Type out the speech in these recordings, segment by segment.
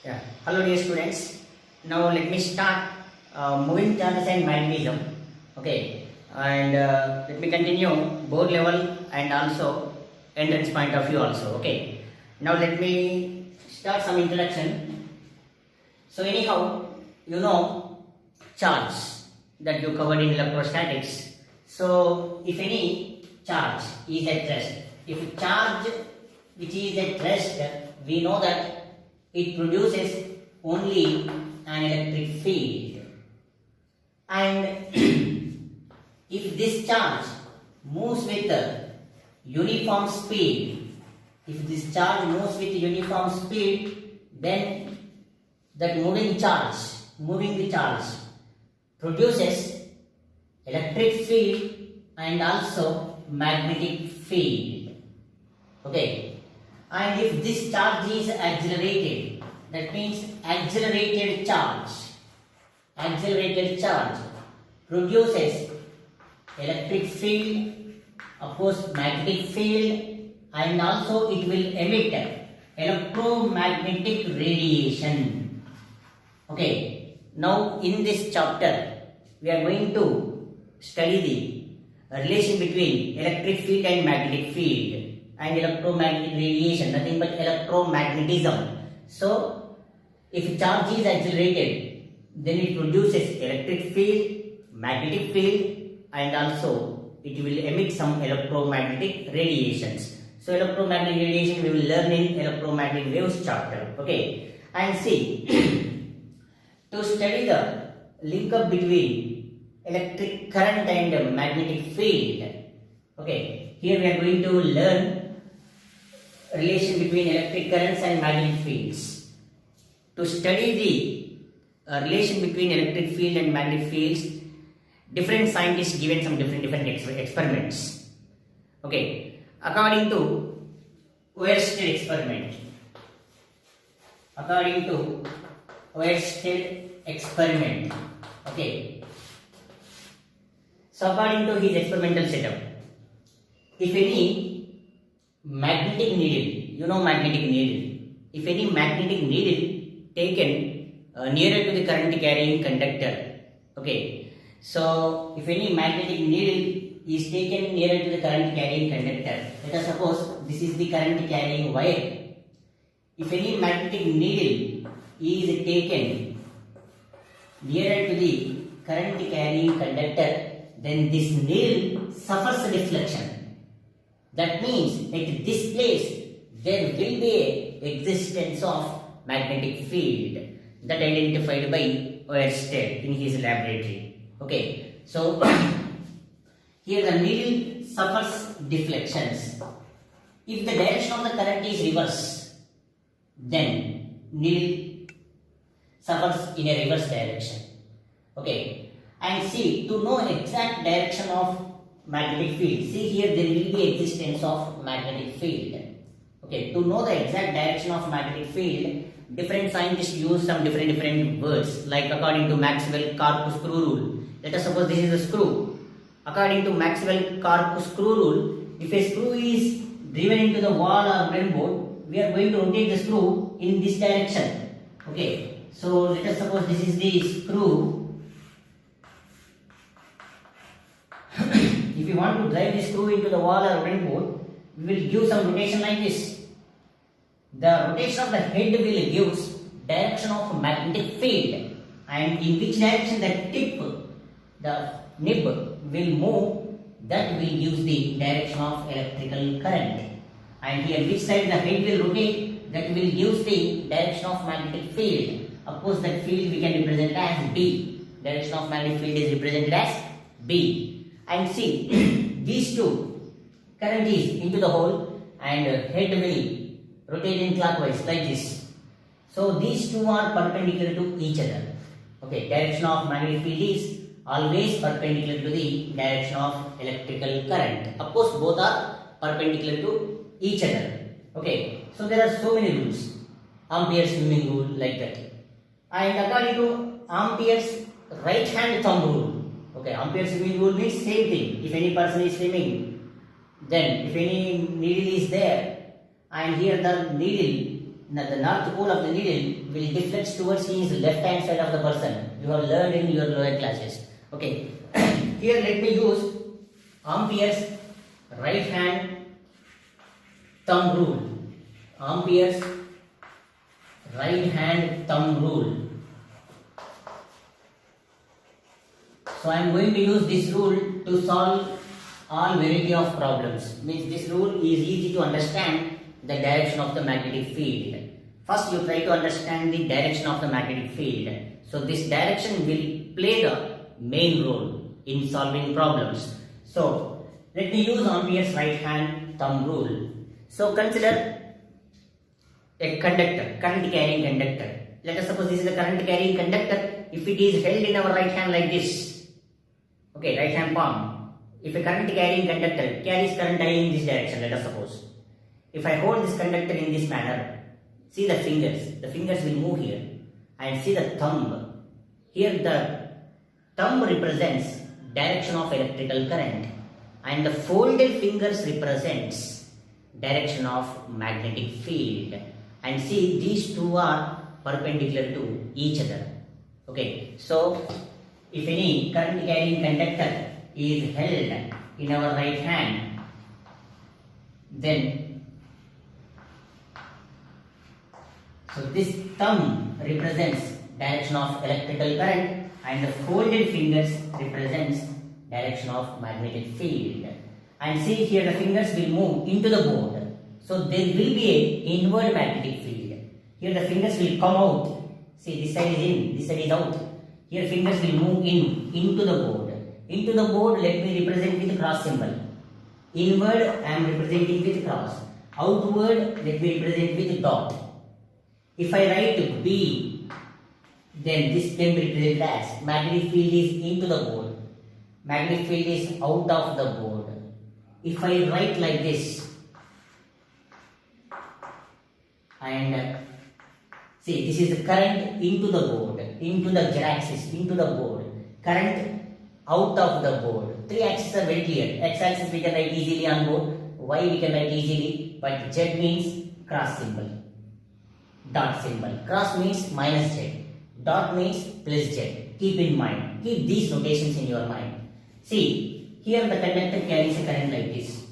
Yeah. Hello dear students. Now let me start moving charges and magnetism. Okay. And let me continue board level and also entrance point of view also. Okay. Now let me start some introduction. So anyhow, you know charge that you covered in electrostatics. So if any charge is at rest, if charge which is at rest, we know that it produces only an electric field. And if this charge moves with uniform speed, then that moving the charge produces electric field and also magnetic field. Okay. And if this charge is accelerated, that means accelerated charge produces electric field, of course magnetic field, and also it will emit electromagnetic radiation. Okay, now in this chapter we are going to study the relation between electric field and magnetic field and electromagnetic radiation, nothing but electromagnetism. So if charge is accelerated, then it produces electric field, magnetic field, and also it will emit some electromagnetic radiations. So electromagnetic radiation we will learn in electromagnetic waves chapter. Okay, and see to study the link up between electric current and magnetic field. Okay, here we are going to learn relation between electric currents and magnetic fields. To study the relation between electric field and magnetic fields, different scientists given some different experiments. Okay, according to Oersted experiment. Okay, so according to his experimental setup, if any magnetic needle, if any magnetic needle taken nearer to the current carrying conductor, okay, so if any magnetic needle is taken nearer to the current carrying conductor, let us suppose this is the current carrying wire. If any magnetic needle is taken nearer to the current carrying conductor, then this needle suffers deflection. That means at this place there will be existence of magnetic field that identified by Oersted in his laboratory. Okay, so here the needle suffers deflections. If the direction of the current is reverse, then needle suffers in a reverse direction. Okay, and see, to know exact direction of magnetic field, see here there will be existence of magnetic field. Okay, to know the exact direction of magnetic field, different scientists use some different words, like according to Maxwell-Karp screw rule. Let us suppose this is a screw. According to Maxwell-Karp screw rule, if a screw is driven into the wall or breadboard, we are going to rotate the screw in this direction. Okay, so let us suppose this is the screw. If we want to drive the screw into the wall or breadboard, we will give some rotation like this. The rotation of the head will give direction of magnetic field, and in which direction the nib will move, that will give the direction of electrical current. And here which side the head will rotate, that will give the direction of magnetic field. Of course that field we can represent as B. Direction of magnetic field is represented as B. And see, these two, current is into the hole and head will rotate in clockwise like this. So these two are perpendicular to each other. Okay, direction of magnetic field is always perpendicular to the direction of electrical current. Of course both are perpendicular to each other. Okay, so there are so many rules. Ampere's swimming rule, like that. And according to Ampere's right hand thumb rule, okay, Ampere's swimming rule means same thing. If any person is swimming Then if any needle is there, and here the needle, the north pole of the needle will deflect towards his left hand side of the person. You have learned in your lower classes. Okay. Here let me use Ampere's right hand thumb rule. Ampere's right hand thumb rule. So I am going to use this rule to solve all variety of problems. Means this rule is easy to understand the direction of the magnetic field. First you try to understand the direction of the magnetic field. So this direction will play the main role in solving problems. So let me use Ampere's right hand thumb rule. So consider a conductor, current carrying conductor. Let us suppose this is a current carrying conductor. If it is held in our right hand like this, okay, right hand palm. If a current carrying conductor carries current I in this direction, let us suppose. If I hold this conductor in this manner, see the fingers will move here, and see the thumb. Here the thumb represents direction of electrical current, and the folded fingers represents direction of magnetic field. And see, these two are perpendicular to each other. Okay, so if any current carrying conductor is held in our right hand, then so this thumb represents direction of electrical current, and the folded fingers represents direction of magnetic field. And see, here the fingers will move into the board. So there will be a inward magnetic field. Here the fingers will come out. See, this side is in, this side is out. Here fingers will move into the board. Into the board, let me represent with cross symbol. Inward, I am representing with cross. Outward, let me represent with dot. If I write B, then this can be represented as magnetic field is into the board. Magnetic field is out of the board. If I write like this, and see, this is the current into the board, into the z-axis, into the board. Current out of the board. Three axes are very clear. X-axis we can write easily on board. Y we can write easily. But Z means cross symbol. Dot symbol. Cross means minus Z. Dot means plus Z. Keep in mind. Keep these notations in your mind. See, here the conductor carries a current like this.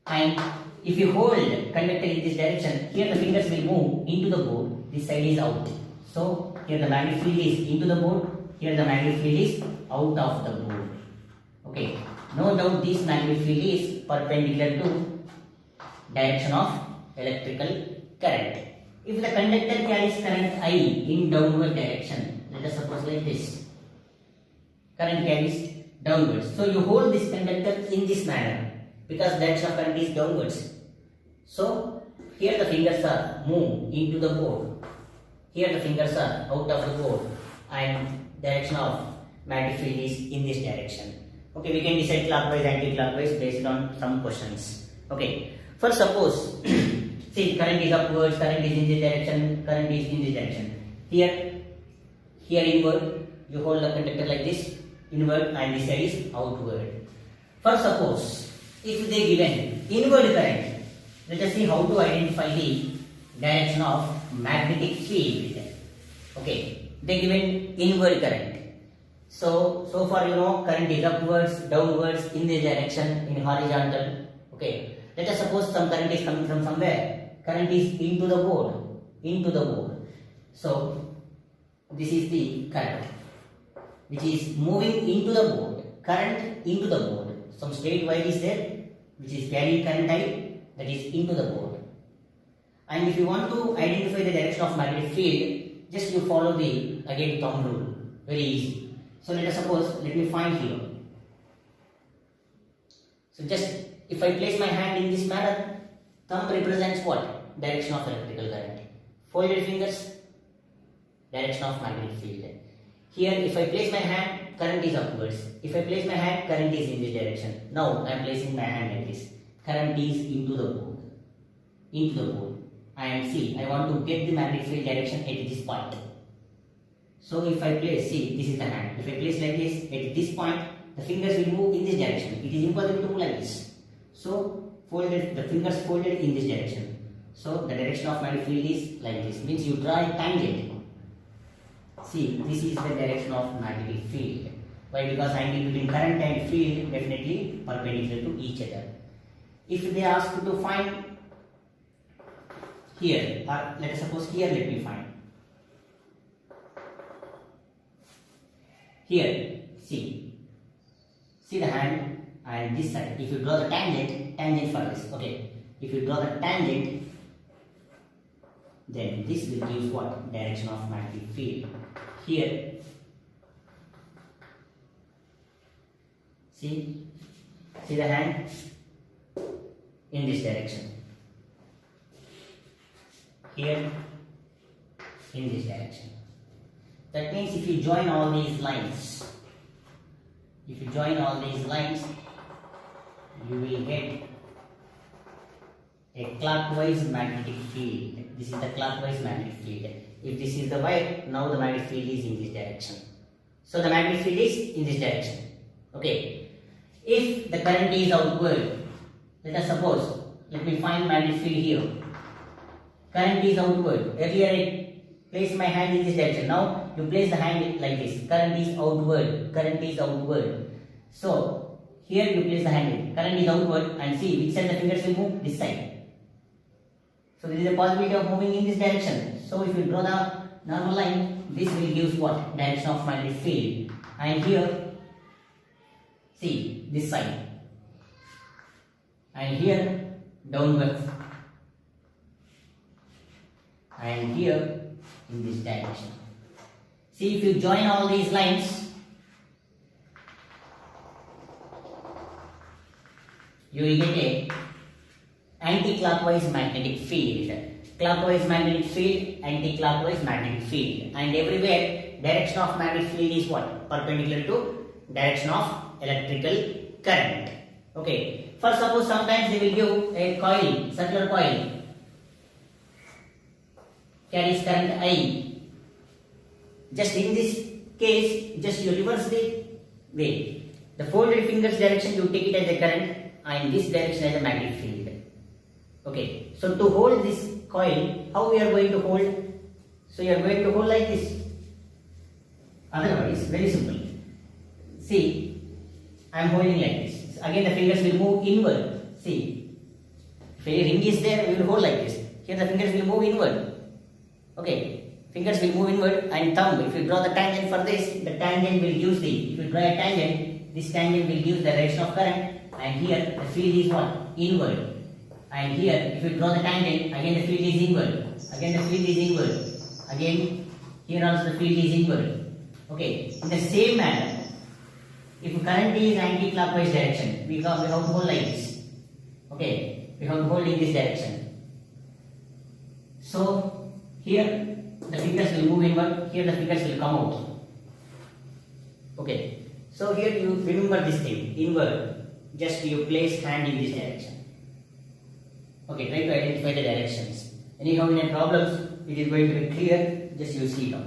And if you hold conductor in this direction, here the fingers will move into the board. This side is out. So here the magnetic field is into the board. Here the magnetic field is out of the board. Okay. No doubt this magnetic field is perpendicular to direction of electrical current. If the conductor carries current I in downward direction, let us suppose like this. Current carries downwards. So you hold this conductor in this manner because direction of current is downwards. So here the fingers are moved into the board. Here the fingers are out of the board, and direction of magnetic field is in this direction. Okay, we can decide clockwise, anti-clockwise based on some questions. Okay, first suppose, see, current is upwards, current is in this direction, current is in this direction. Here inward, you hold the conductor like this, inward, and this side is outward. First suppose, if they given inward current, let us see how to identify the direction of magnetic field. Okay, they given inward current. So far you know current is upwards, downwards, in this direction, in horizontal. Okay, let us suppose some current is coming from somewhere. Current is into the board. So this is the current which is moving into the board. Current into the board. Some straight wire is there which is carrying current I, that is into the board. And if you want to identify the direction of magnetic field, just you follow the again thumb rule. Very easy. So let us suppose, let me find here. So just if I place my hand in this manner, thumb represents what? Direction of electrical current. Folded fingers, direction of magnetic field. Here if I place my hand, current is upwards. If I place my hand, current is in this direction. Now I am placing my hand like this. Current is into the board. And see, I want to get the magnetic field direction at this point. So if I place, see, this is the hand. If I place like this, at this point, the fingers will move in this direction. It is impossible to move like this. So folded, the fingers folded in this direction. So the direction of magnetic field is like this. Means you draw a tangent. See, this is the direction of magnetic field. Why? Because angle between current and field definitely perpendicular to each other. If they ask you to find here, or let us suppose here, let me find. Here, see the hand and this side. If you draw the tangent for this, okay. If you draw the tangent, then this will give what? Direction of magnetic field. Here, see the hand in this direction. Here, in this direction. That means if you join all these lines, you will get a clockwise magnetic field. This is the clockwise magnetic field. If this is the Y, now the magnetic field is in this direction. So the magnetic field is in this direction. Okay. If the current is outward, let us suppose, let me find magnetic field here. Current is outward. Earlier I placed my hand in this direction. Now you place the hand like this. Current is outward. So here you place the hand in. Current is outward, and see which side the fingers will move? This side. So there is a possibility of moving in this direction. So if you draw the normal line, this will give what? Direction of magnetic field. And here, see this side. And here, downwards. And here, in this direction. See, if you join all these lines, you will get a anti-clockwise magnetic field. Clockwise magnetic field, anti-clockwise magnetic field. And everywhere, direction of magnetic field is what? Perpendicular to direction of electrical current. Okay. For suppose sometimes they will give a coil, circular coil, carries current I. Just in this case, just you reverse the way. The folded fingers direction you take it as a current, and this direction as a magnetic field. Okay, so to hold this coil, how we are going to hold? So you are going to hold like this. Otherwise, very simple. See, I am holding like this. Again, the fingers will move inward. See, if a ring is there, we will hold like this. Here the fingers will move inward. Okay, fingers will move inward, and thumb. If you draw the tangent for this, the tangent will use the. If you draw a tangent, this tangent will give the direction of current. And here the field is what? Inward. And here, if you draw the tangent, again the field is inward. Again the field is inward. Again, here also the field is inward. Okay. In the same manner, if current is anti-clockwise direction, we have to hold like this. Okay. We have to hold in this direction. So here the fingers will move inward. Here the fingers will come out. Okay. So here you remember this thing, inward. Just you place hand in this direction. Okay, try to identify the directions. Anyhow, in a problems, it is going to be clear. Just you see now.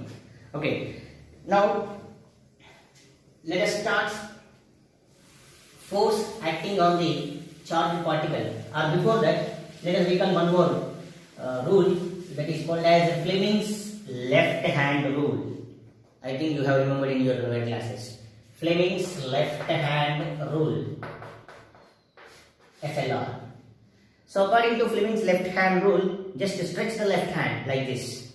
Okay. Now, let us start force acting on the charged particle. Or before that, let us recall one more rule that is called as Fleming's left hand rule. I think you have remembered in your lower classes. Fleming's left hand rule. FLR. So according to Fleming's left hand rule, just stretch the left hand like this.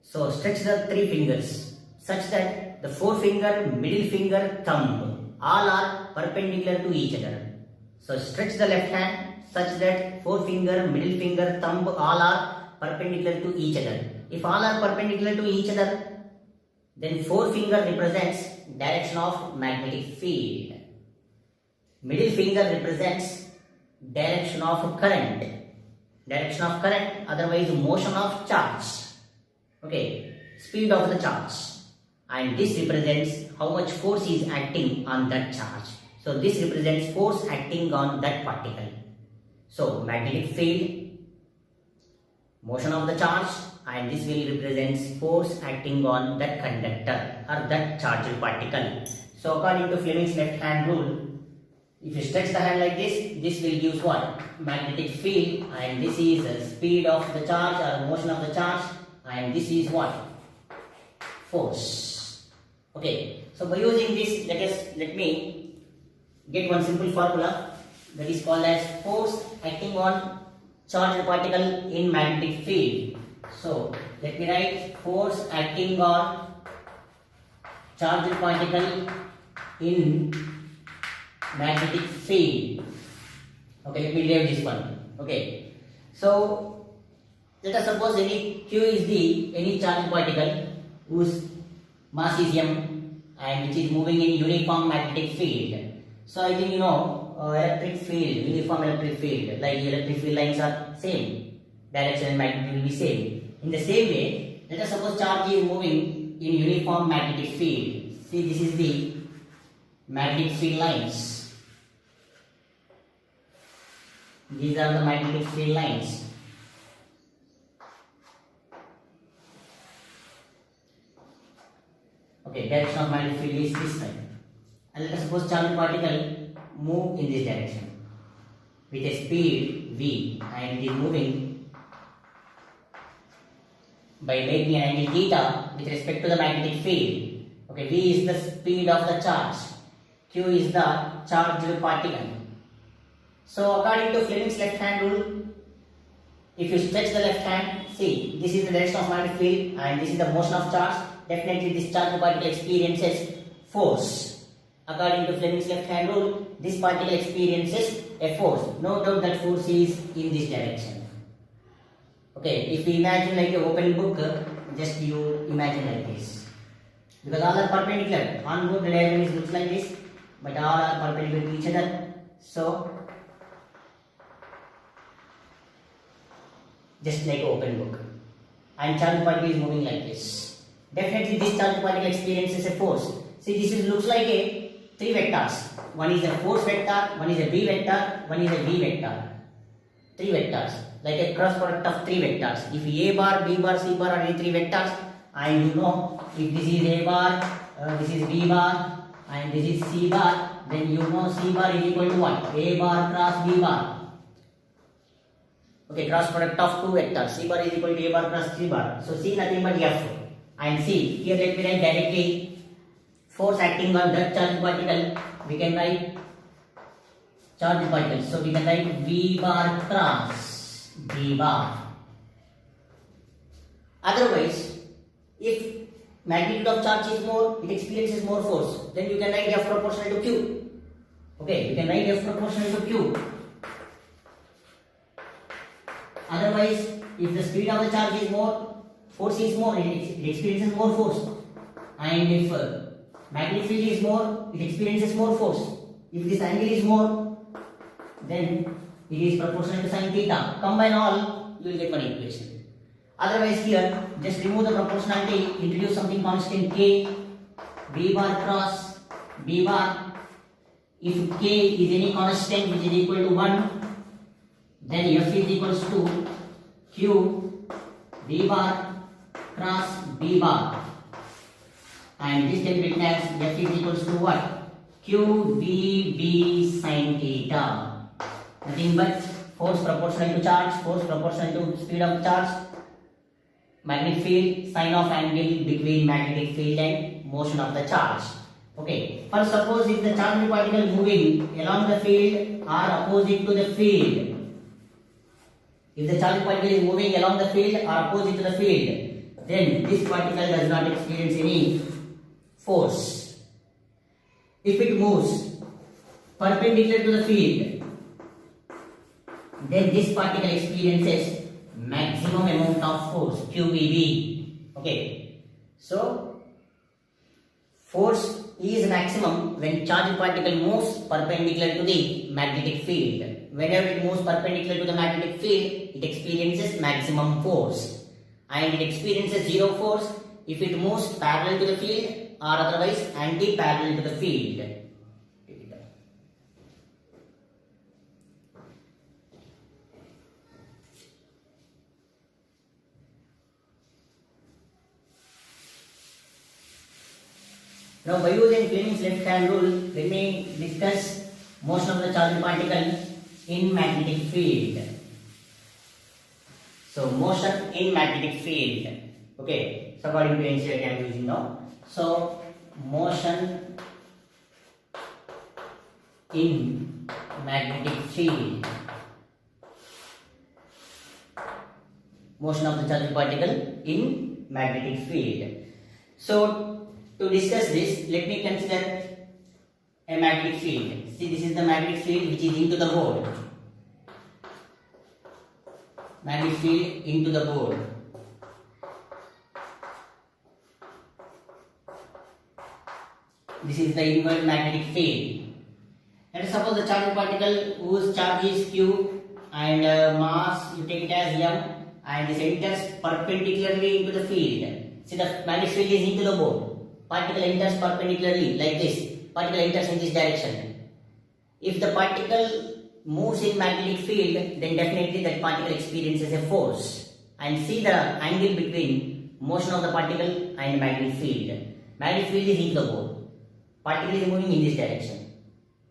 So stretch the three fingers such that the forefinger, middle finger, thumb all are perpendicular to each other. So stretch the left hand such that forefinger, middle finger, thumb all are perpendicular to each other. If all are perpendicular to each other, then forefinger represents direction of magnetic field. Middle finger represents direction of current. Direction of current, otherwise motion of charge. Okay, speed of the charge. And this represents how much force is acting on that charge. So this represents force acting on that particle. So magnetic field, motion of the charge, and this will represent force acting on that conductor or that charged particle. So according to Fleming's left hand rule, if you stretch the hand like this will give what? Magnetic field, and this is the speed of the charge or motion of the charge, and this is what? Force. Okay, so by using this, let me get one simple formula that is called as force acting on charged particle in magnetic field. So let me write force acting on charged particle in magnetic field. Okay, let me derive this one. Okay, so let us suppose Q is any charged particle whose mass is m and which is moving in uniform magnetic field. So I think you know electric field, uniform electric field, like electric field lines are same, direction and magnitude will be same. In the same way, let us suppose charge is moving in uniform magnetic field. See, this is the magnetic field lines. These are the magnetic field lines. Okay, direction of magnetic field is this side. And let us suppose charged particle move in this direction with a speed v, and it is moving by making an angle theta with respect to the magnetic field. Okay, v is the speed of the charge, q is the charged particle. So according to Fleming's left hand rule, if you stretch the left hand, see, this is the direction of magnetic field and this is the motion of charge. Definitely this charged particle experiences force. According to Fleming's left hand rule, this particle experiences a force. No doubt that force is in this direction. Okay, if we imagine like an open book, just you imagine like this. Because all are perpendicular. On board the diagram looks like this, but all are perpendicular to each other. So just like an open book, and charged particle is moving like this. Definitely this charged particle experiences a force. See, this looks like a three vectors. One is a force vector, one is a b vector, one is a v vector. Three vectors, like a cross product of three vectors. If a bar, b bar, c bar are any three vectors, and you know if this is a bar, this is b bar, and this is c bar, then you know c bar is equal to what? A bar cross b bar. Okay, cross product of two vectors. C bar is equal to a bar plus c bar. So C nothing but F. And C, here let me write directly force acting on that charged particle. We can write charged particle. So we can write V bar cross B bar. Otherwise, if magnitude of charge is more, it experiences more force. Then you can write F proportional to Q. Okay, you can write F proportional to Q. Otherwise, if the speed of the charge is more, force is more, it experiences more force. And if magnetic field is more, it experiences more force. If this angle is more, then it is proportional to sin theta. Combine all, you will get one equation. Otherwise here, just remove the proportionality, introduce something constant k, V bar cross B bar. If k is any constant which is equal to 1, then F is equals to Q V bar cross B bar, and this can be written as F is equals to what? Q V B sin theta. Nothing but force proportional to charge, force proportional to speed of charge, magnetic field, sine of angle between magnetic field and motion of the charge. Okay, first suppose if the charged particle moving along the field are opposite to the field. If the charged particle is moving along the field or opposite to the field, then this particle does not experience any force. If it moves perpendicular to the field, then this particle experiences maximum amount of force, QVB. Okay, so force is maximum when charged particle moves perpendicular to the magnetic field. Whenever it moves perpendicular to the magnetic field, it experiences maximum force, and it experiences zero force if it moves parallel to the field or otherwise anti-parallel to the field. Now by using Fleming's left hand rule, let me discuss motion of the charged particle in magnetic field. So motion in magnetic field. Okay, so according to NCERT I am using now. So motion in magnetic field. Motion of the charged particle in magnetic field. So to discuss this, let me consider a magnetic field. See, this is the magnetic field which is into the board. Magnetic field into the board. This is the inward magnetic field. Let us suppose the charged particle whose charge is Q and mass you take it as M, and this enters perpendicularly into the field. See, the magnetic field is into the board. Particle enters perpendicularly like this. Particle enters in this direction. If the particle moves in magnetic field, then definitely that particle experiences a force. And see the angle between motion of the particle and magnetic field. Magnetic field is into the board. Particle is moving in this direction.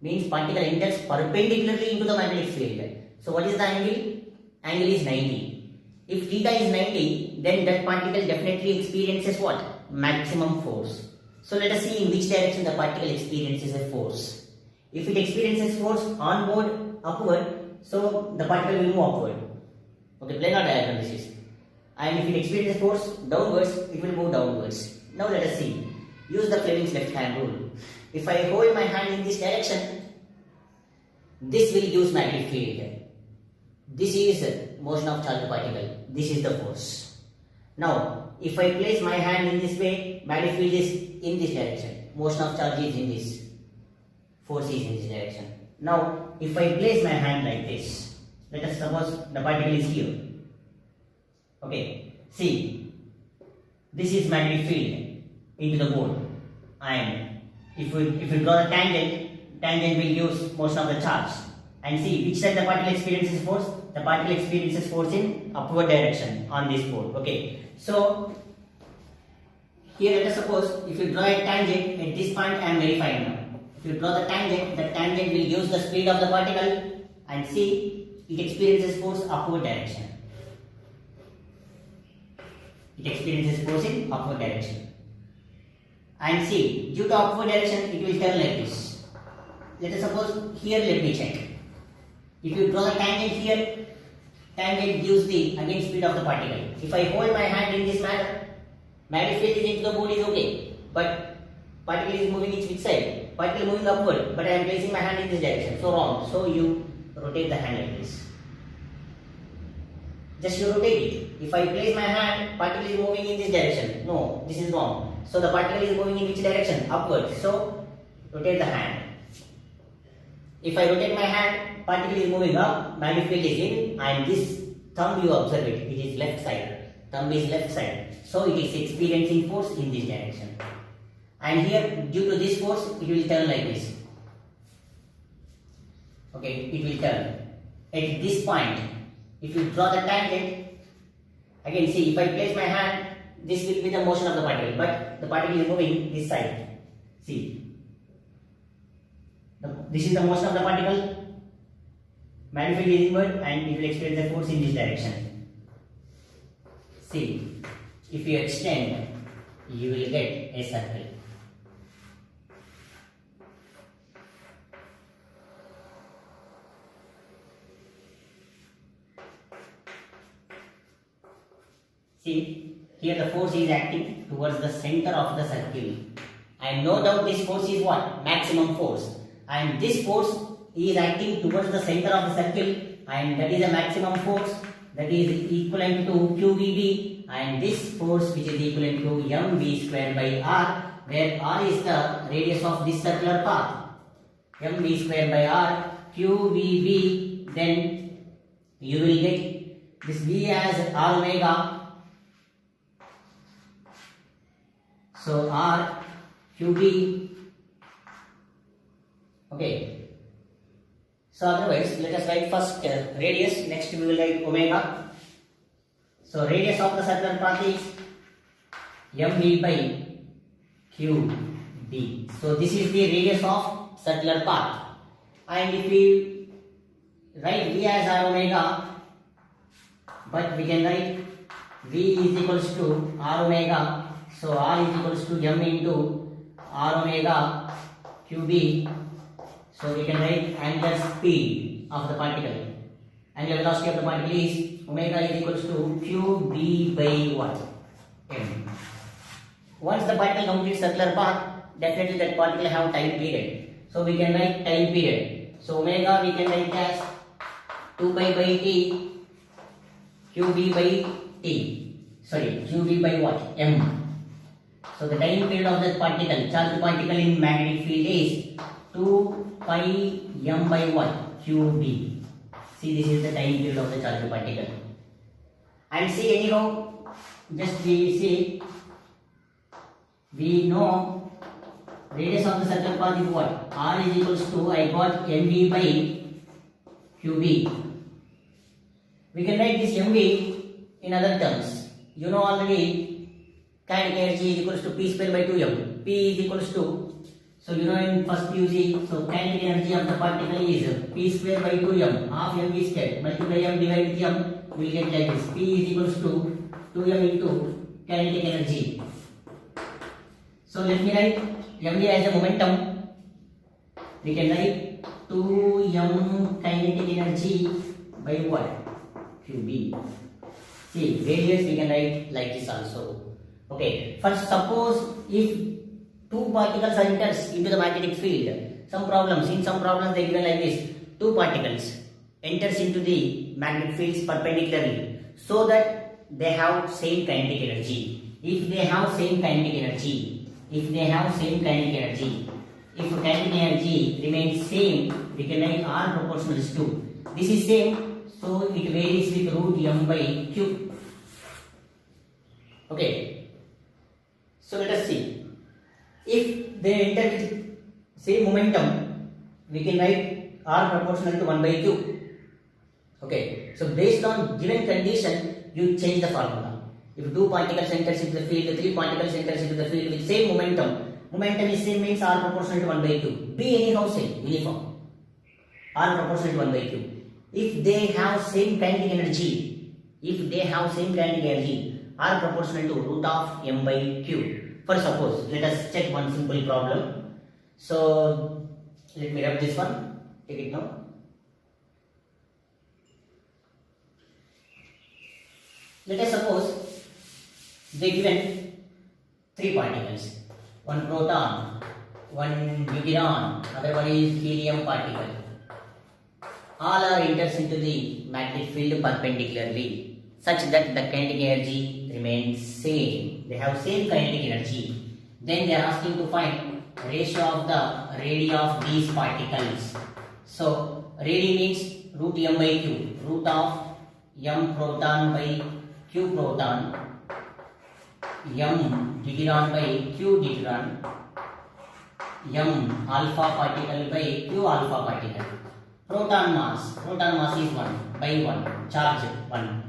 Means particle enters perpendicularly into the magnetic field. So what is the angle? Angle is 90. If theta is 90, then that particle definitely experiences what? Maximum force. So let us see in which direction the particle experiences a force. If it experiences force onward, upward, so the particle will move upward. Okay, planar diagram this is. And if it experiences force downwards, it will move downwards. Now let us see. Use the Fleming's left hand rule. If I hold my hand in this direction, this will use magnetic field. This is motion of charged particle. This is the force. Now, if I place my hand in this way, magnetic field is in this direction. Motion of charge is in this. Force is in this direction. Now, if I place my hand like this, let us suppose the particle is here. Okay, see, this is magnetic field into the board. And if we draw the tangent, tangent will use motion of the charge. And see which side the particle experiences force. The particle experiences force in upward direction on this board. Okay, so here let us suppose if you draw a tangent at this point, I am verifying now. If you draw the tangent will use the speed of the particle, and see it experiences force upward direction. It experiences force in upward direction. And see, due to upward direction, it will turn like this. Let us suppose here, let me check. If you draw the tangent here, tangent gives the again speed of the particle. If I hold my hand in this manner, magnetic field is into the board is okay, but particle is moving in which side? Particle moving upward, but I am placing my hand in this direction. So wrong. So you rotate the hand like this. Just you rotate it. If I place my hand, particle is moving in this direction. No, this is wrong. So the particle is moving in which direction? Upward. So rotate the hand. If I rotate my hand, particle is moving up, magnetic field is in, and this thumb you observe it, it is left side. Thumb is left side. So it is experiencing force in this direction. And here, due to this force, it will turn like this. Okay, it will turn. At this point, if you draw the tangent, again see, if I place my hand, this will be the motion of the particle, but the particle is moving this side. See. This is the motion of the particle. Magnetic field is inward and it will experience the force in this direction. See, if you extend, you will get a circle. See, here the force is acting towards the center of the circle. And no doubt this force is what? Maximum force. And this force is acting towards the center of the circle, and that is a maximum force that is equivalent to QVB, and this force which is equivalent to mv square by r, where r is the radius of this circular path. mv square by r QVB, then you will get this v as r omega. So r QB. Okay. So otherwise, let us write first radius, next we will write omega. So radius of the circular path is mv by q B. So this is the radius of circular path. And if we write V as r omega, but we can write V is equals to r omega. So r is equals to m into r omega qb. So we can write angular speed of the particle. Angular velocity of the particle is omega is equals to qb by what? M. Once the particle completes circular path, definitely that particle have time period. So we can write time period. So omega we can write as 2 pi by t qb by t. Sorry, qb by what? M. So the time period of that particle, charged particle in magnetic field is 2 pi m by what? qb. See, this is the time period of the charged particle. And see, anyhow, just we see, we know radius of the circular path is what? R is equals to, I got mv by qb. We can write this mv in other terms. You know already, kinetic energy is equals to p square by 2m. P is equals to, so you know in first UC, so kinetic energy of the particle is p square by 2m, half mv square, multiply m divided with m, we will get like this. P is equals to 2m into kinetic energy. So let me write mv as a momentum. We can write 2m kinetic energy by what? qb. See, radius we can write like this also. Okay, first suppose if two particles are enters into the magnetic field, in some problems they given like this, two particles enters into the magnetic fields perpendicularly, so that they have same kinetic energy. If they have same kinetic energy, if kinetic energy remains same, we can write R proportional to, this is same, so it varies with root m by q. Okay, so let us see. If they enter with same momentum, we can write R proportional to 1 by q. Okay, so based on given condition, you change the formula. If two particles enters into the field, three particles enters into the field with same momentum, momentum is same means R proportional to 1 by q. B anyhow same, uniform. R proportional to 1 by q. If they have same kinetic energy, R proportional to root of m by q. For suppose, let us check one simple problem. So let me rub this one. Take it now. Let us suppose they given three particles. One proton, one deuteron, other one is helium particle. All are enters into the magnetic field perpendicularly, such that the kinetic energy remains same. They have same kinetic energy. Then they are asking to find ratio of the radii of these particles. So radii means root m by q, root of m proton by q proton, m deuteron by q deuteron, m alpha particle by q alpha particle. Proton mass is 1 by 1, charge 1.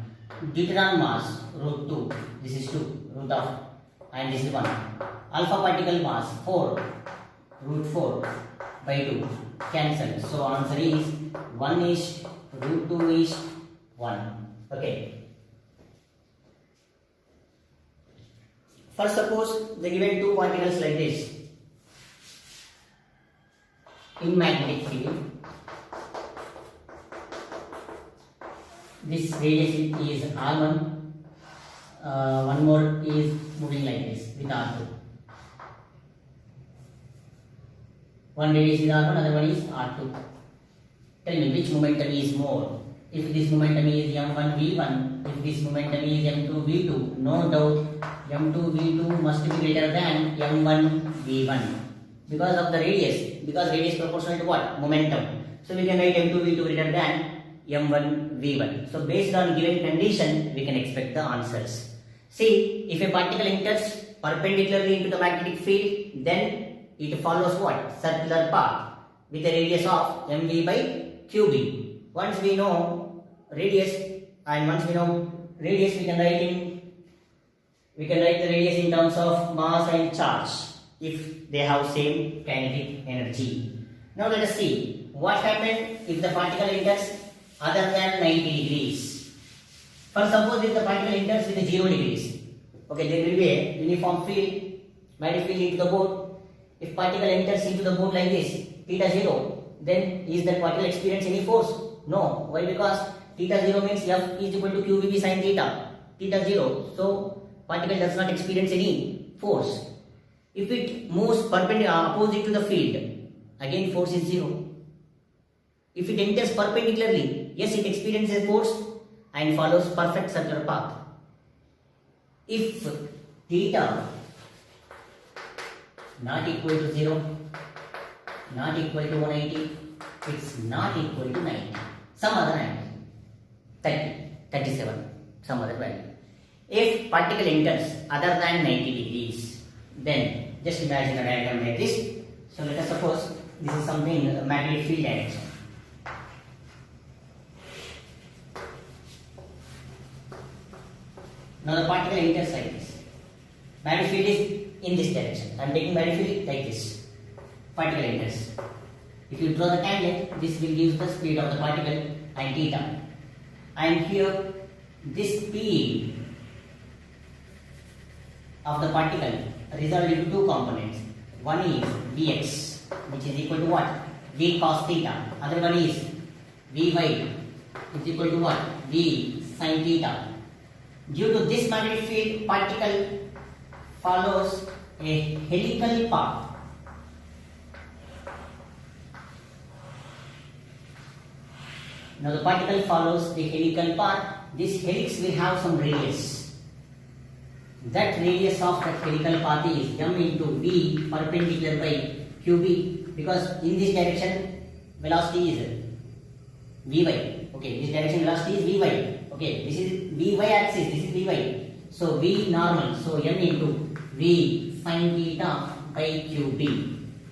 Deuteron mass root 2, this is 2, root of, and this is 1. Alpha particle mass 4, root 4 by 2, cancel. So answer is 1 is root 2 is 1. Okay. First suppose they given two particles like this in magnetic field. This radius is R1, one more is moving like this with R2. One radius is R1, other one is R2. Tell me which momentum is more. If this momentum is m1v1, if this momentum is m2v2, no doubt m2v2 must be greater than m1v1 because of the radius, because radius proportional to what? Momentum. So we can write m2v2 greater than m1v1. So based on given condition, we can expect the answers. See, if a particle enters perpendicularly into the magnetic field, then it follows what? Circular path with a radius of mv by qb. Once we know radius, and once we know radius, we can write the radius in terms of mass and charge. if they have same kinetic energy. Now let us see what happens if the particle enters other than 90 degrees. For suppose if the particle enters with 0 degrees, okay, there will be a uniform field, magnetic field into the board. If particle enters into the board like this, theta 0, then is that particle experience any force? No. Why? Because theta 0 means F is equal to QVB sin theta. Theta 0. So particle does not experience any force. If it moves perpendicular opposite to the field, again force is 0. If it enters perpendicularly, yes, it experiences force and follows perfect circular path. If theta not equal to 0, not equal to 180, it's not equal to 90, some other angle, 30, 37, some other value. If particle enters other than 90 degrees, then just imagine a diagram like this. So let us suppose this is something magnetic field direction. Now the particle enters like this. Magnetic field is in this direction. I am taking magnetic field like this. Particle enters. If you draw the tangent, this will give the speed of the particle and theta. And here, this speed of the particle resolved into two components. One is Vx, which is equal to what? V cos theta. Other one is Vy, is equal to what? V sin theta. Due to this magnetic field, particle follows a helical path. Now the particle follows the helical path. This helix will have some radius. That radius of that helical path is m into v perpendicular by qb, because in this direction velocity is vy. Okay, this direction velocity is vy. Okay, this is vy axis, this is vy. So v normal, so m into v sin theta by qb.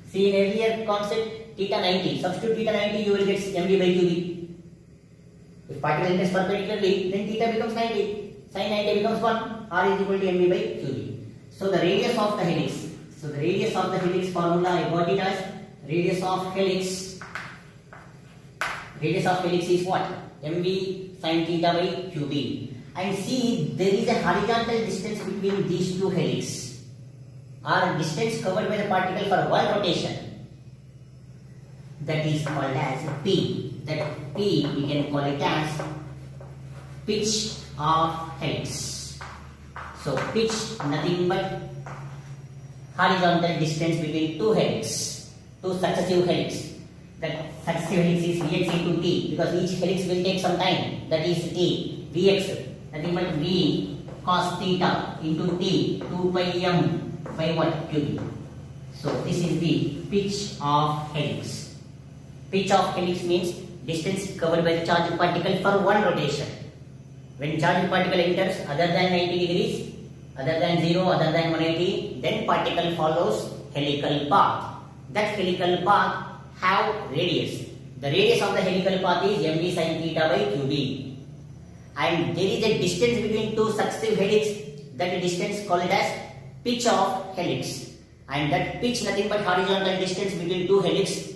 See, in earlier concept, theta 90, substitute theta 90, you will get mv by qb. If particle enters perpendicularly, then theta becomes 90, sin 90 becomes 1, r is equal to mv by qb. So the radius of the helix, formula I got it as radius of helix is what? mv sin theta by qb. And see, there is a horizontal distance between these two helix, or distance covered by the particle for one rotation, that is called as p. That p we can call it as pitch of helix. So pitch nothing but horizontal distance between two helix, two successive helix. That successive helix is Vx into t, because each helix will take some time, that is t. Vx nothing but v cos theta into t, 2 pi m by what? qb. So this is the pitch of helix. Pitch of helix means distance covered by the charged particle for one rotation. When charged particle enters other than 90 degrees, other than 0, other than 180, then particle follows helical path. That helical path have radius. The radius of the helical path is mv sin theta by qb. And there is a distance between two successive helix, that distance called as pitch of helix. And that pitch nothing but horizontal distance between two helix,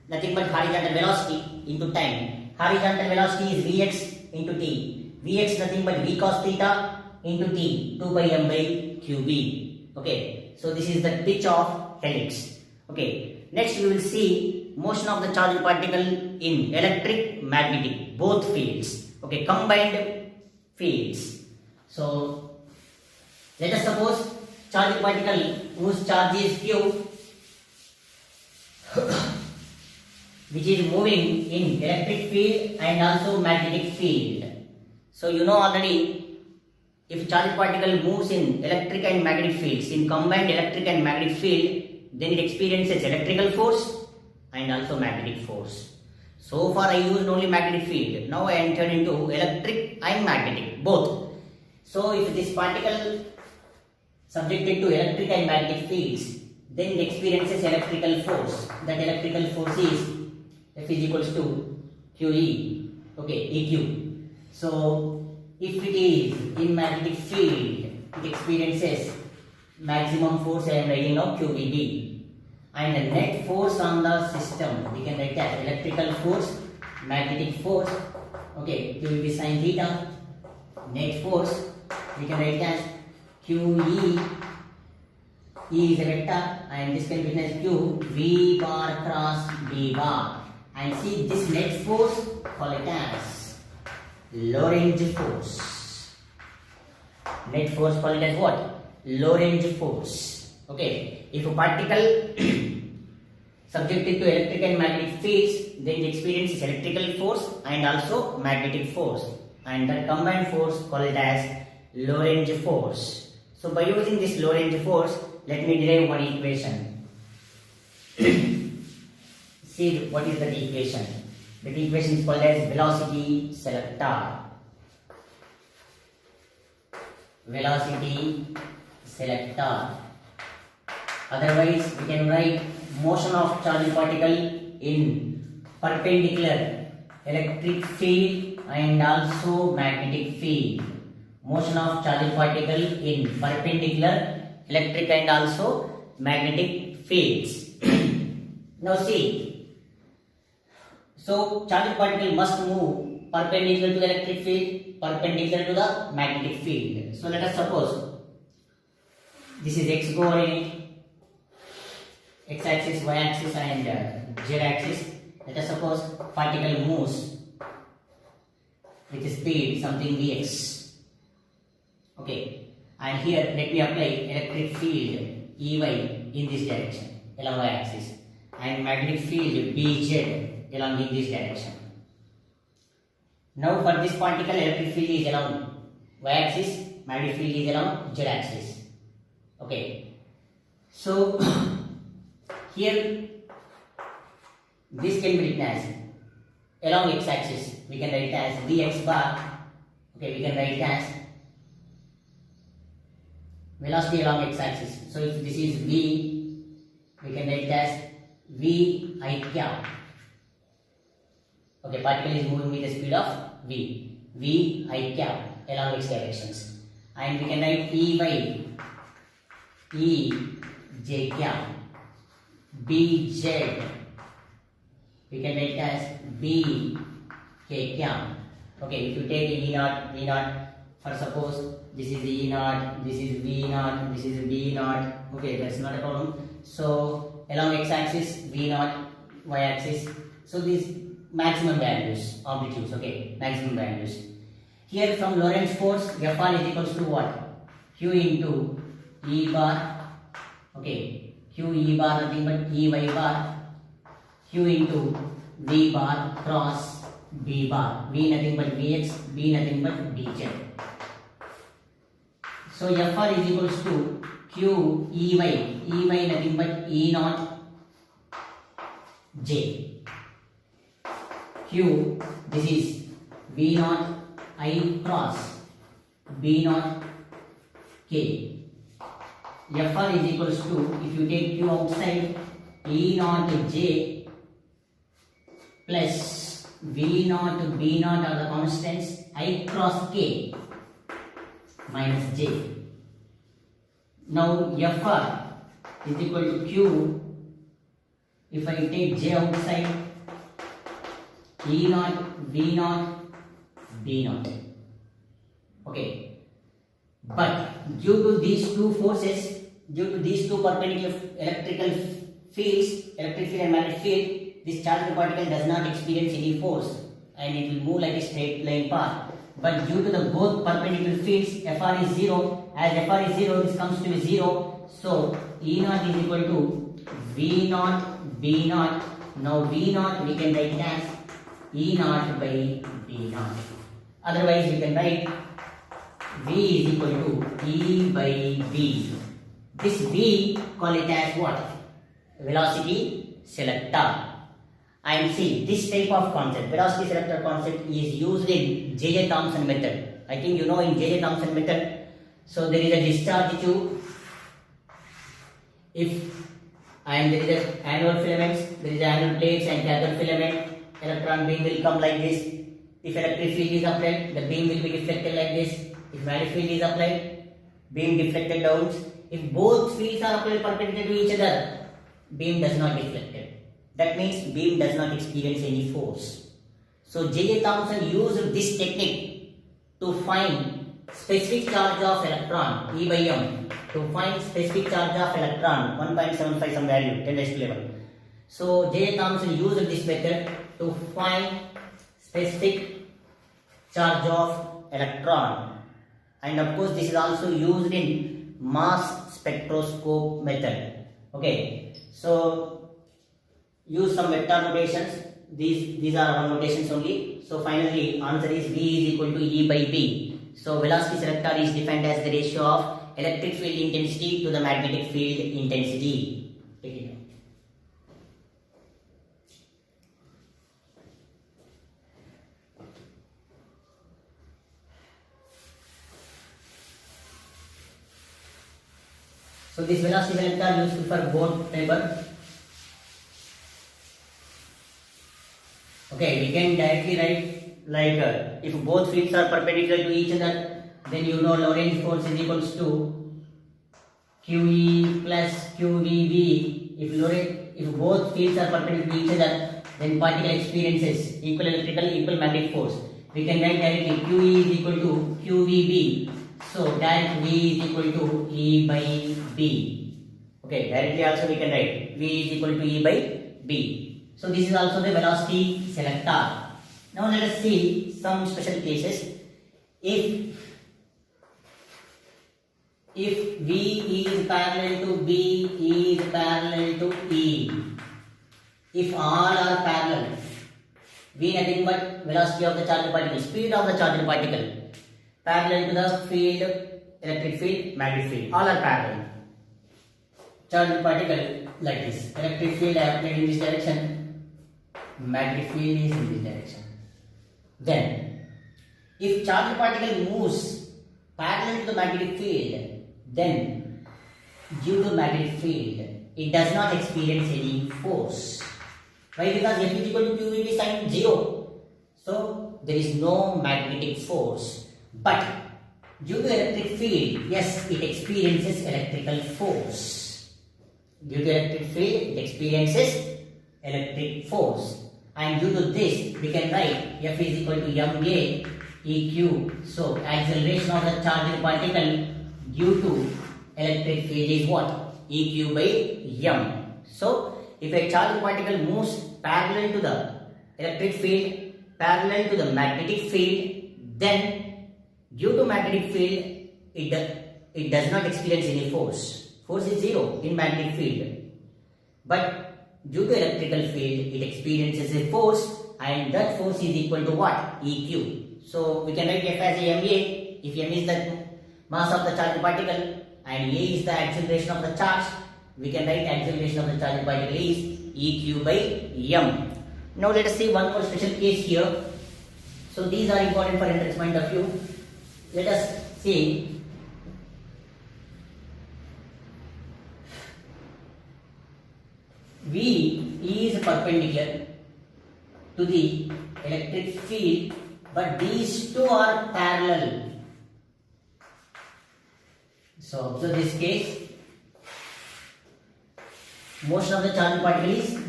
nothing but horizontal velocity into time. Horizontal velocity is Vx into t. Vx nothing but v cos theta into t, 2 by m by qb. Okay, so this is the pitch of helix. Okay, next we will see motion of the charged particle in electric, magnetic, both fields. Okay, combined fields. So let us suppose charged particle whose charge is q, which is moving in electric field and also magnetic field. So you know already, if charged particle moves in electric and magnetic fields, in combined electric and magnetic field, then it experiences electrical force and also magnetic force. So far I used only magnetic field. Now I entered into electric and magnetic, both. So if this particle subjected to electric and magnetic fields, then it experiences electrical force. That electrical force is F is equals to QE, okay, EQ. So if it is in magnetic field, it experiences maximum force I am writing now QED. And the net force on the system we can write as electrical force, magnetic force. Okay, Q will be sin theta. Net force we can write as QE. E is a vector and this can be written as Q V bar cross B bar. And see this net force, call it as Lorentz force. Net force, call it as what? Lorentz force. Okay, if a particle subjected to electric and magnetic fields, then it experiences electrical force and also magnetic force, and that combined force call it as Lorentz force. So by using this Lorentz force, let me derive one equation. See what is that equation? That equation is called as velocity selector. Velocity selector. Otherwise, we can write motion of charged particle in perpendicular electric field and also magnetic field. Motion of charged particle in perpendicular electric and also magnetic fields. Now see, so charged particle must move perpendicular to the electric field, perpendicular to the magnetic field. So let us suppose this is x coordinate, x axis, y axis and z axis. Let us suppose particle moves with speed something vx. Okay, and here let me apply electric field Ey in this direction along y axis and magnetic field Bz along in this direction. Now for this particle, electric field is along y axis, magnetic field is along z axis. Okay, so here this can be written as along x axis we can write it as Vx bar. Okay, we can write it as velocity along x axis. So if this is V, we can write it as V I cap. Okay, particle is moving with the speed of V. V I cap along x directions. And we can write E by E J cap. B Z. We can write it as B K cap. Okay, if you take E naught, V naught, for suppose this is E naught, this is V naught, this is B naught. Okay, that's not a problem. So along x axis V naught, y axis. So these maximum values, amplitudes. Okay, maximum values. Here from Lorentz force, F1 is equals to what? Q into E bar. Okay, Q E bar nothing but E y bar. Q into V bar cross B bar. V nothing but Vx, B nothing but Bz. So Fr is equals to Q E y. E y nothing but E naught J. Q, this is V naught I cross B naught K. Fr is equals to, if you take Q outside, E naught J plus V naught B naught are the constants, I cross K minus J. Now Fr is equal to Q, if I take J outside, E naught, V naught, B naught. Okay. But due to these two forces, due to these two perpendicular electrical fields, electric field and magnetic field, this charged particle does not experience any force and it will move like a straight line path. But due to the both perpendicular fields, Fr is 0. As Fr is 0, this comes to be 0. So E naught is equal to V naught, B naught. Now V naught we can write it as E naught by B naught. Otherwise we can write V is equal to E by V. This V, call it as what? Velocity selector. And see, this type of concept, velocity selector concept, is used in J.J. Thomson method. I think you know in J.J. Thomson method. So there is a discharge tube. And there is an anode filaments, there is anode plates and cathode filament. Electron beam will come like this. If electric field is applied, the beam will be deflected like this. If magnetic field is applied, beam deflected down. if both fields are perpendicular to each other, beam does not deflect. That means beam does not experience any force. So J.J. Thomson used this technique to find specific charge of electron E by m, to find specific charge of electron 1.75 some value 10 raised to 11. So J.J. Thomson used this method to find specific charge of electron, and of course this is also used in mass spectroscope method. Okay, so use some vector notations. These are our notations only. So finally answer is V is equal to E by B. So velocity selector is defined as the ratio of electric field intensity to the magnetic field intensity. Take it. So this velocity selector useful for bond paper. Okay, we can directly write like if both fields are perpendicular to each other, then you know Lorentz force is equals to QE plus QVB. If both fields are perpendicular to each other, then particle experiences equal electrical, equal magnetic force. We can write directly QE is equal to QVB. So direct V is equal to E by B. Okay, directly also we can write V is equal to E by B. So this is also the velocity selector. Now let us see some special cases. If V is parallel to B is parallel to E, if all are parallel, V nothing but velocity of the charged particle, speed of the charged particle, parallel to the field, electric field, magnetic field, all are parallel. Charged particle like this, electric field I have played in this direction, magnetic field is in this direction. Then, if charged particle moves parallel to the magnetic field, then due to magnetic field, it does not experience any force. Why? Because F is equal to QVB sin 0. So, there is no magnetic force. But due to electric field, yes, it experiences electrical force. Due to electric field, it experiences electric force. And due to this, we can write F is equal to ma eq. So, acceleration of the charged particle due to electric field is what? Eq by m. So, if a charged particle moves parallel to the electric field, parallel to the magnetic field, then due to magnetic field, it does not experience any force. Force is 0 in magnetic field. But due to electrical field, it experiences a force, and that force is equal to what? Eq. So we can write F as a ma. If m is the mass of the charged particle and a is the acceleration of the charge, we can write acceleration of the charged particle is Eq by m. Now let us see one more special case here. So these are important for entrance point of view. Let us see. V is perpendicular to the electric field, but these two are parallel. So observe this case. Motion of the charged particle is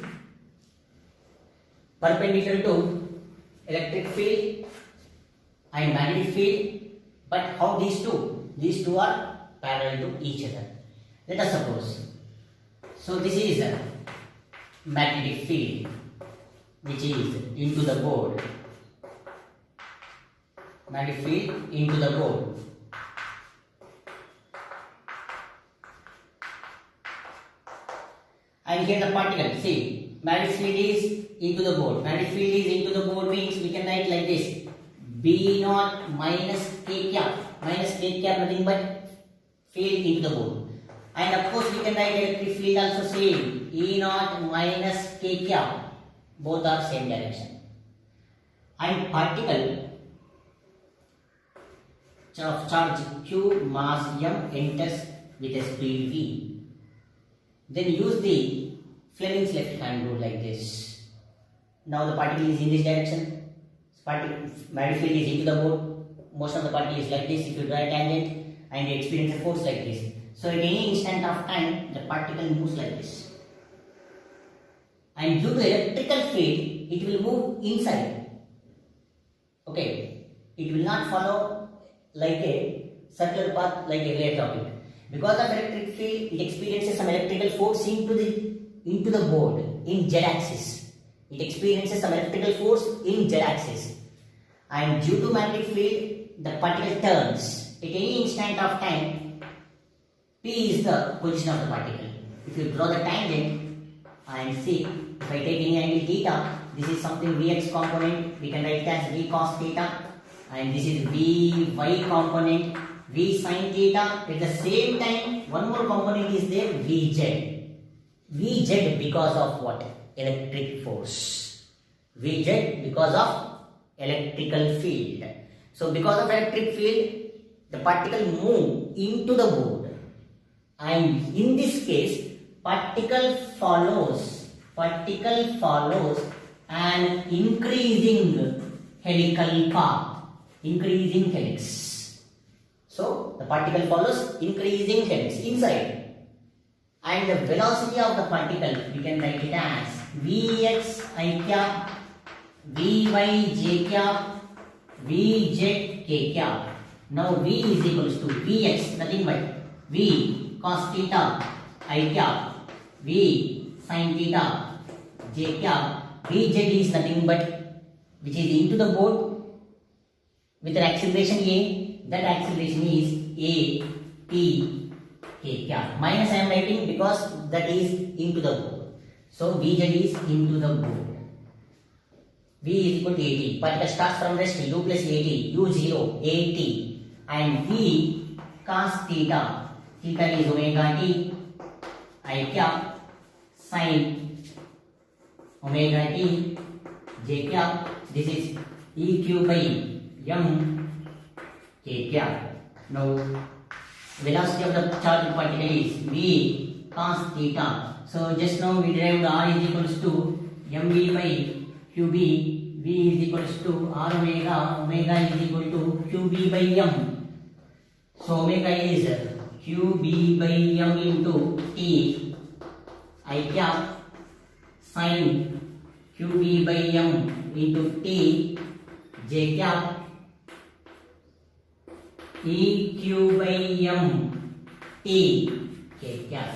perpendicular to electric field and magnetic field, but how these two? These two are parallel to each other. Let us suppose. So this is a magnetic field which is into the board. Magnetic field into the board. And here the particle, see, magnetic field is into the board. Magnetic field is into the board means we can write like this: B naught minus K cap. Minus K cap nothing but field into the board. And of course we can write electric field also same. E naught minus K cap. Both are same direction. And particle of charge Q mass m enters with a speed v. Then use the Fleming's left hand rule like this. Now the particle is in this direction. Magnetic field is into the board. Motion of the particle is like this. If you draw a tangent and you experience a force like this. So at any instant of time, the particle moves like this. And due to electrical field, it will move inside. Okay, it will not follow like a circular path like a topic. Because of electric field, it experiences some electrical force into the board in z-axis. It experiences some electrical force in z-axis. And due to magnetic field, the particle turns. At any instant of time, P is the position of the particle. If you draw the tangent and see, if I take any angle theta, this is something Vx component, we can write it as V cos theta, and this is Vy component, V sin theta. At the same time, one more component is there, Vz. Vz because of what? Electric force. Vz because of electrical field. So because of electric field, the particle move into the board, and in this case, particle follows an increasing helical path, increasing helix. So the particle follows increasing helix inside, and the velocity of the particle we can write it as Vx I cap, Vy j cap, Vz k cap. Now V is equals to Vx, nothing but V cos theta I cap, V sin theta j cap. Vz is nothing but which is into the board with an acceleration a. That acceleration is a t k cap. Minus I am writing because that is into the board. So Vz is into the board. V is equal to at. Particle starts from rest, u plus at, u0 at, and V cos theta. Theta is omega t I cap sin omega t j cap. This is eq by m k cap. Now velocity of the charged particle is V cos theta. So just now we derived R is equals to mv by qb. V is equals to R omega. Omega is equal to qb by m. So omega is qb by m into t I cap sin qb by m into t j cap eq by m t k cap.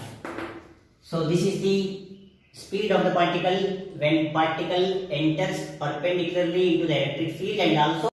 So this is the speed of the particle when particle enters perpendicularly into the electric field, and also